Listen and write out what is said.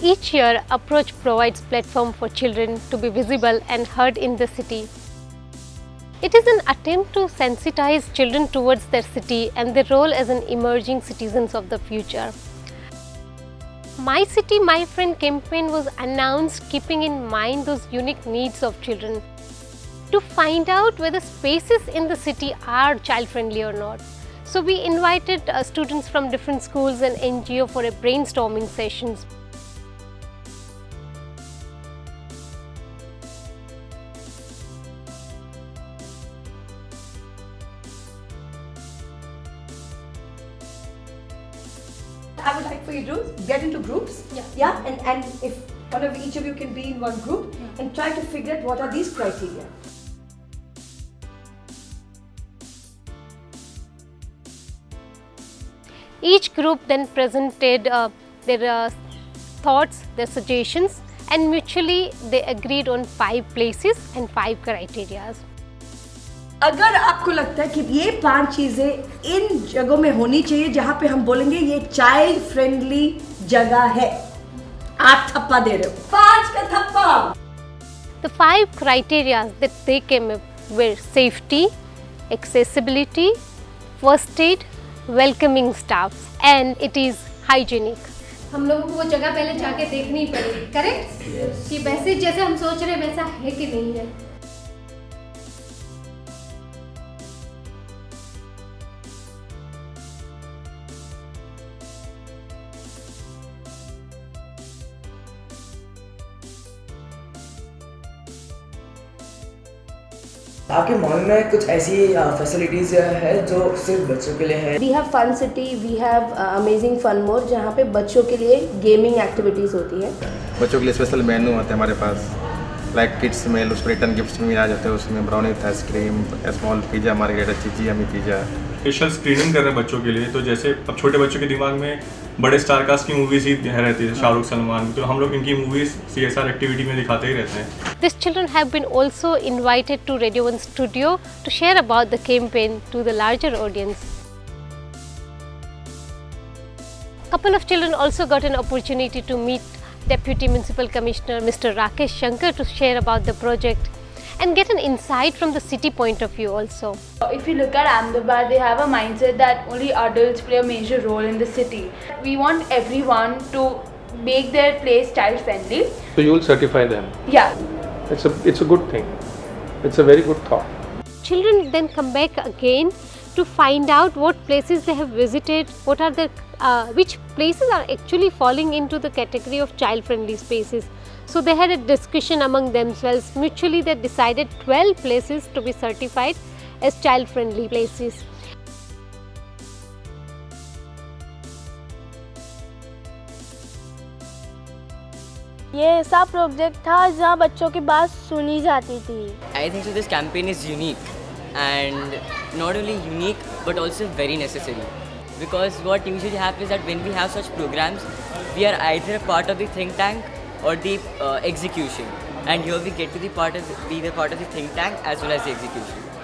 Each year, Approach provides platform for children to be visible and heard in the city. It is an attempt to sensitize children towards their city and their role as an emerging citizens of the future. My City, My Friend campaign was announced keeping in mind those unique needs of children to find out whether spaces in the city are child-friendly or not. So we invited students from different schools and NGO for a brainstorming sessions. I would like for you to get into groups, and if each of you can be in one group and try to figure out what are these criteria. Each group then presented their thoughts, their suggestions, and mutually they agreed on 5 places and 5 criteria. अगर आपको लगता है कि ये 5 चीजें इन जगहों में होनी चाहिए जहाँ पे हम बोलेंगे ये चाइल्ड फ्रेंडली जगह है, आप थप्पा दे रहे हो, 5 का थप्पा. The 5 criteria that they came up were safety, accessibility, first aid, welcoming staff, and it is hygienic. हम लोगों को वो जगह पहले जाके देखनी पड़ेगी, करेक्ट? कि वैसे जैसे हम सोच रहे हैं वैसा है कि नहीं है. आपके मॉल में कुछ ऐसी फैसिलिटीज़ है जो सिर्फ बच्चों के लिए है? We have Fun City, we have amazing fun more, जहाँ पे बच्चों के लिए गेमिंग एक्टिविटीज़ होती है. बच्चों के लिए स्पेशल मेनू होते हैं हमारे पास, लाइक किड्स मेल, उस पर रिटर्न गिफ्ट्स भी आ जाते हैं, उसमें brownie, ice cream, small pizza, margherita, cheesy, yummy pizza. Special screening कर रहे हैं बच्चों के लिए, तो जैसे अब छोटे बच्चों के दिमाग में बड़े स्टार कास्ट की मूवीज ही रहती है, शाहरुख, सलमान, तो हम लोग इनकी मूवीज CSR एक्टिविटी में दिखाते ही रहते हैं. These children have been also invited to Radio 1 studio to share about the campaign to the larger audience. Couple of children also got an opportunity to meet Deputy Municipal Commissioner Mr. Rakesh Shankar to share about the project and get an insight from the city point of view also. If you look at Ahmedabad, they have a mindset that only adults play a major role in the city. We want everyone to make their place child friendly. So you will certify them? Yeah. It's a good thing. It's a very good thought. Children then come back again to find out what places they have visited, what are the which places are actually falling into the category of child friendly spaces. So they had a discussion among themselves. Mutually they decided 12 places to be certified as child friendly places. ये ऐसा project था जहाँ बच्चों की बात सुनी जाती थी. I think so this campaign is unique and not only unique but also very necessary, because what usually happens is that when we have such programs, we are either a part of the think tank or the execution, and here we get to be the part of the think tank as well as the execution.